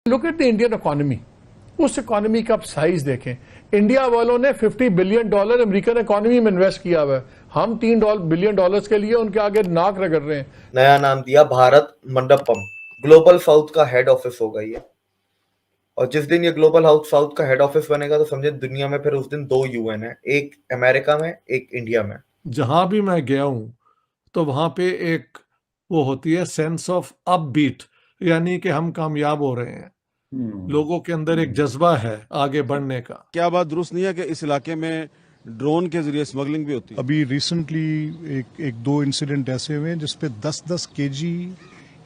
Look at the Indian economy, उस economy का आप साइज देखें। इंडिया वालों ने $50 बिलियन अमेरिकन इकोनॉमी में इन्वेस्ट किया हुआ है। हम $3 बिलियन के लिए उनके आगे नाक रगड़ रहे हैं। नया नाम दिया भारत मंडपम, ग्लोबल साउथ का हेड ऑफिस होगा ये। और जिस दिन ये ग्लोबल साउथ का हेड ऑफिस बनेगा तो समझे दुनिया में फिर उस दिन 2 यूएन है, एक अमेरिका में, एक इंडिया में। जहां भी मैं गया हूं तो वहां पे एक वो होती है सेंस ऑफ अपबीट, यानी कि हम कामयाब हो रहे हैं। लोगों के अंदर एक जज्बा है आगे बढ़ने का। क्या बात दुरुस्त नहीं है कि इस इलाके में ड्रोन के जरिए स्मगलिंग भी होती है? अभी रिसेंटली एक दो इंसिडेंट ऐसे हुए हैं जिसपे 10-10 केजी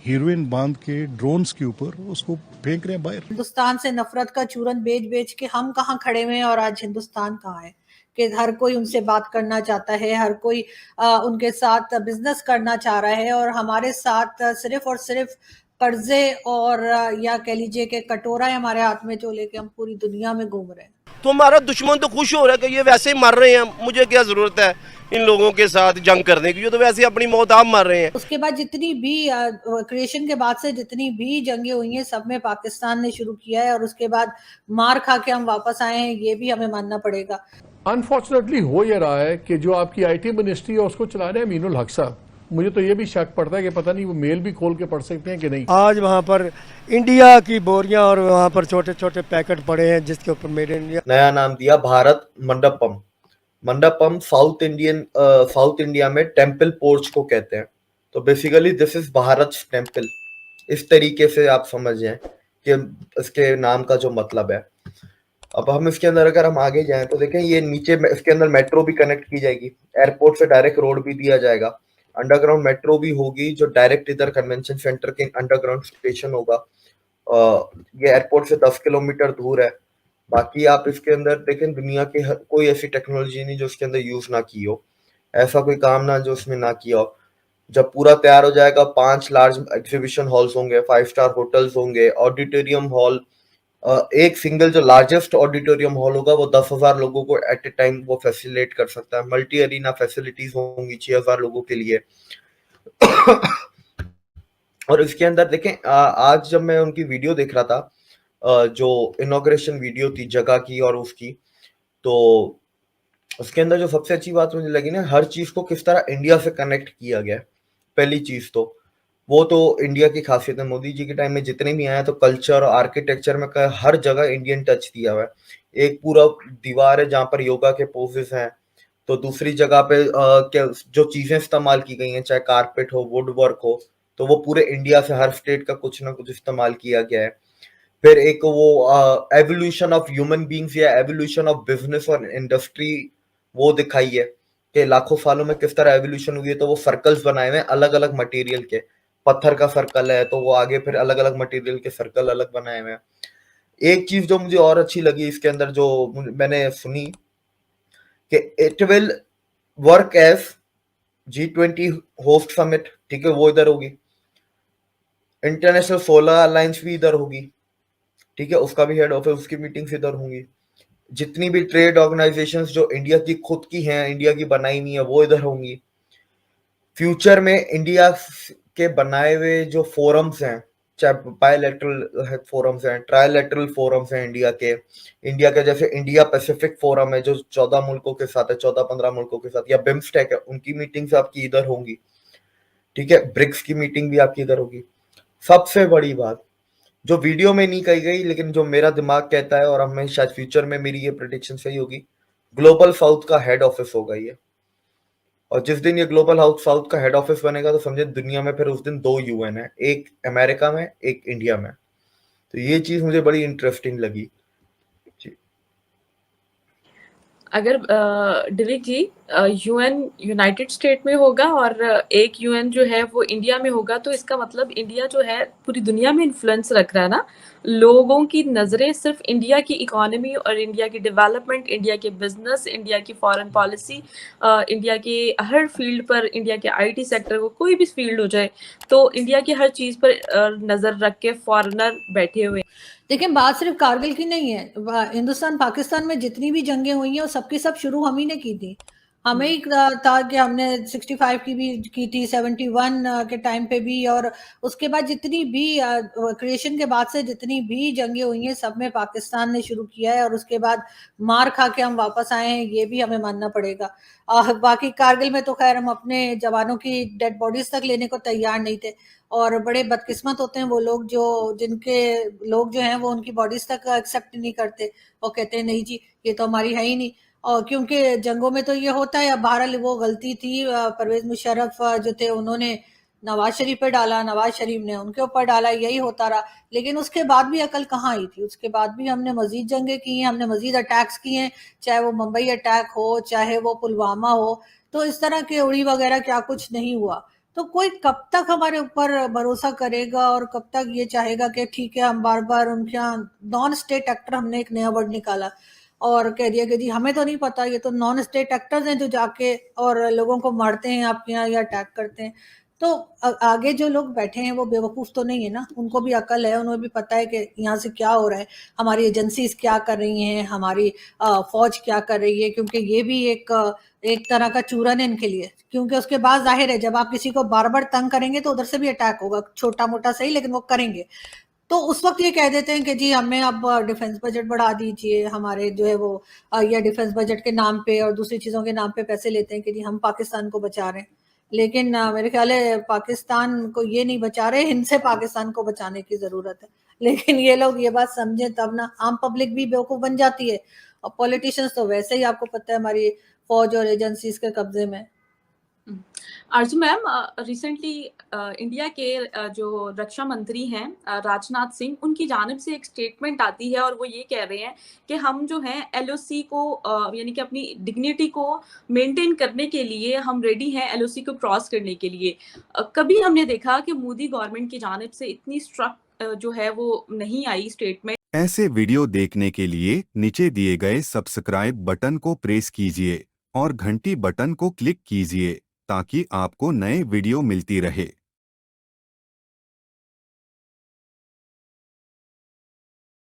हीरोइन बांध के ड्रोन्स के ऊपर उसको फेंक रहे हैं बाहर। हिंदुस्तान से नफरत का चूरन बेच बेच के हम कहाँ खड़े हुए हैं और आज हिंदुस्तान कहाँ है कि हर कोई उनसे बात करना चाहता है, हर कोई उनके साथ बिजनेस करना चाह रहा है और हमारे साथ सिर्फ और सिर्फ कर्जे और या कह लीजिए कि कटोरा है हमारे हाथ में जो लेके हम पूरी दुनिया में घूम रहे हैं। तो हमारा दुश्मन तो खुश हो रहा है कि ये वैसे ही मर रहे हैं, मुझे क्या जरूरत है इन लोगों के साथ जंग करने की, ये तो वैसे ही अपनी मौत आप मर रहे हैं। उसके बाद जितनी भी क्रिएशन के बाद से जितनी भी जंगें हुई हैं सब में पाकिस्तान ने शुरू किया है और उसके बाद मार खा के हम वापस आए हैं, ये भी हमें मानना पड़ेगा। अनफॉर्चुनेटली हो ये रहा है कि जो आपकी आईटी मिनिस्ट्री है उसको चला रहे हैं अमीनुल हक साहब। मुझे तो ये भी शक पड़ता है कि पता नहीं वो मेल भी खोल के पढ़ सकते हैं कि नहीं। आज वहाँ पर इंडिया की बोरियां और वहाँ पर छोटे छोटे पैकेट पड़े हैं जिसके ऊपर मेड इन इंडिया। नया नाम दिया भारत मंडपम। मंडपम साउथ इंडिया में टेम्पल पोर्च को कहते हैं। तो basically this is Bharat temple, इस तरीके से आप समझ जाएं कि इसके नाम का जो मतलब है। अब हम इसके अंदर अगर हम आगे जाएं तो देखें ये नीचे इसके अंदर मेट्रो भी कनेक्ट की जाएगी, एयरपोर्ट से डायरेक्ट रोड भी दिया जाएगा, अंडरग्राउंड मेट्रो भी होगी जो डायरेक्ट इधर कन्वेंशन सेंटर के अंडरग्राउंड स्टेशन होगा। ये एयरपोर्ट से 10 किलोमीटर दूर है। बाकी आप इसके अंदर देखें दुनिया की कोई ऐसी टेक्नोलॉजी नहीं जो इसके अंदर यूज ना की हो, ऐसा कोई काम ना जो उसमें ना किया हो। जब पूरा तैयार हो जाएगा 5 लार्ज एग्जीबिशन हॉल्स होंगे, 5 स्टार होटल्स होंगे, ऑडिटोरियम हॉल, एक सिंगल जो लार्जेस्ट ऑडिटोरियम हॉल होगा वो 10,000 लोगों को एट ए टाइम वो फैसिलिटेट कर सकता है। मल्टी अरीना फैसिलिटीज होंगी 6,000 लोगों के लिए। और इसके अंदर देखें आज जब मैं उनकी वीडियो देख रहा था, जो इनॉग्रेशन वीडियो थी जगह की और उसकी, तो उसके अंदर जो सबसे अच्छी बात मुझे लगी ना, हर चीज को किस तरह इंडिया से कनेक्ट किया गया। पहली चीज तो वो तो इंडिया की खासियत है। मोदी जी के टाइम में जितने भी आए तो कल्चर और आर्किटेक्चर में हर जगह इंडियन टच दिया हुआ है। एक पूरा दीवार है जहाँ पर योगा के पोजेस हैं, तो दूसरी जगह पे क्या जो चीजें इस्तेमाल की गई हैं, चाहे कारपेट हो, वुड वर्क हो, तो वो पूरे इंडिया से हर स्टेट का कुछ ना कुछ इस्तेमाल किया गया है। फिर एक वो एवोल्यूशन ऑफ ह्यूमन बींग्स या एवोल्यूशन ऑफ बिजनेस और इंडस्ट्री वो दिखाई है कि लाखों सालों में किस तरह एवोल्यूशन हुई है। तो वो सर्कल्स बनाए हुए हैं अलग अलग मटेरियल के, पत्थर का सर्कल है तो वो आगे फिर अलग अलग मटेरियल के सर्कल अलग बनाए हुए हैं। एक चीज जो मुझे और अच्छी लगी इसके अंदर जो मैंने सुनी कि it will work as G20 host summit, ठीक है, वो इधर होगी। इंटरनेशनल सोलर अलायंस भी इधर होगी, ठीक है, उसका भी हेड ऑफिस, उसकी मीटिंग्स इधर होंगी। जितनी भी ट्रेड ऑर्गेनाइजेशंस जो इंडिया की खुद की हैं, इंडिया की बनाई हुई है, वो इधर होंगी। फ्यूचर में इंडिया के बनाए हुए जो फोरम्स हैं, चाहे बायलैटरल फोरम्स हैं, ट्रायलैटरल फोरम्स हैं इंडिया के जैसे इंडिया पैसिफिक फोरम है जो 14 मुल्कों के साथ है, 14-15 मुल्कों के साथ, या बिम्स्टेक है, उनकी मीटिंग्स आपकी इधर होंगी, ठीक है। ब्रिक्स की मीटिंग भी आपकी इधर होगी। सबसे बड़ी बात जो वीडियो में नहीं कही गई लेकिन जो मेरा दिमाग कहता है और हमें शायद फ्यूचर में मेरी ये प्रेडिक्शन सही होगी, ग्लोबल साउथ का हेड ऑफिस होगा ये। और जिस दिन ये ग्लोबल साउथ का हेड ऑफिस बनेगा तो समझे दुनिया में फिर उस दिन 2 यूएन है, एक अमेरिका में, एक इंडिया में। तो ये चीज मुझे बड़ी इंटरेस्टिंग लगी। अगर डिविक जी यूएन यूनाइटेड स्टेट में होगा और एक यूएन जो है वो इंडिया में होगा, तो इसका मतलब इंडिया जो है पूरी दुनिया में इन्फ्लुएंस रख रहा है ना। लोगों की नज़रें सिर्फ इंडिया की इकोनॉमी और इंडिया की डेवलपमेंट, इंडिया के बिजनेस, इंडिया की फॉरेन पॉलिसी, इंडिया के हर फील्ड पर, इंडिया के आईटी सेक्टर को कोई भी फील्ड हो जाए तो इंडिया की हर चीज़ पर नज़र रख के फॉरेनर बैठे हुए। देखिए बात सिर्फ कारगिल की नहीं है, हिंदुस्तान पाकिस्तान में जितनी भी जंगें हुई हैं वो सबकी सब शुरू हम ही ने की थी। हमें ही था कि हमने 65 की भी की थी, 71 के टाइम पे भी, और उसके बाद जितनी भी क्रिएशन के बाद से जितनी भी जंगें हुई हैं सब में पाकिस्तान ने शुरू किया है, और उसके बाद मार खा के हम वापस आए हैं, ये भी हमें मानना पड़ेगा। बाकी कारगिल में तो खैर हम अपने जवानों की डेड बॉडीज तक लेने को तैयार नहीं थे, और बड़े बदकिस्मत होते हैं वो लोग जिनके लोग जो हैं वो उनकी बॉडीज तक एक्सेप्ट नहीं करते, वो कहते हैं नहीं जी ये तो हमारी है ही नहीं। और क्योंकि जंगों में तो ये होता है, अब बहरहाल वो गलती थी, परवेज मुशर्रफ जो थे उन्होंने नवाज शरीफ पे डाला, नवाज शरीफ ने उनके ऊपर डाला, यही होता रहा। लेकिन उसके बाद भी अकल कहाँ आई थी, उसके बाद भी हमने मजीद जंगें की हैं, हमने मजीद अटैक्स किए हैं, चाहे वो मुंबई अटैक हो, चाहे वो पुलवामा हो। तो इस तरह के उड़ी वगैरह क्या कुछ नहीं हुआ। तो कोई कब तक हमारे ऊपर भरोसा करेगा और कब तक ये चाहेगा कि ठीक है हम बार बार उनके यहाँ नॉन स्टेट एक्टर, हमने एक नया वर्ड निकाला और कह दिया कि जी हमें तो नहीं पता, ये तो नॉन स्टेट एक्टर्स हैं जो जाके और लोगों को मारते हैं आपके यहाँ या अटैक करते हैं। तो आगे जो लोग बैठे हैं वो बेवकूफ तो नहीं है ना, उनको भी अकल है, उन्हें भी पता है कि यहाँ से क्या हो रहा है, हमारी एजेंसीज क्या कर रही हैं, हमारी फौज क्या कर रही है, क्योंकि ये भी एक तरह का चूरन है इनके लिए। क्योंकि उसके बाद जाहिर है जब आप किसी को बार बार तंग करेंगे तो उधर से भी अटैक होगा, छोटा मोटा सही लेकिन वो करेंगे। तो उस वक्त ये कह देते हैं कि जी हमें अब डिफेंस बजट बढ़ा दीजिए, हमारे जो है वो या डिफेंस बजट के नाम पे और दूसरी चीजों के नाम पे पैसे लेते हैं कि जी हम पाकिस्तान को बचा रहे हैं। लेकिन मेरे ख्याल है पाकिस्तान को ये नहीं बचा रहे, इनसे पाकिस्तान को बचाने की जरूरत है। लेकिन ये लोग ये बात समझे तब ना, आम पब्लिक भी बेवकूफ बन जाती है, और पॉलिटिशियंस तो वैसे ही आपको पता है हमारी फौज और एजेंसीज के कब्जे में। आरजू मैम, रिसेंटली इंडिया के जो रक्षा मंत्री हैं राजनाथ सिंह, उनकी जानिब से एक स्टेटमेंट आती है और वो ये कह रहे हैं कि हम जो है एलओसी को यानी कि अपनी डिग्निटी को मेंटेन करने के लिए हम रेडी हैं एलओसी को क्रॉस करने के लिए। कभी हमने देखा कि मोदी गवर्नमेंट की जानिब से इतनी स्ट्रक्ट जो है वो नहीं आई स्टेटमेंट। ऐसे वीडियो देखने के लिए नीचे दिए गए सब्सक्राइब बटन को प्रेस कीजिए और घंटी बटन को क्लिक कीजिए ताकि आपको नए वीडियो मिलती रहे।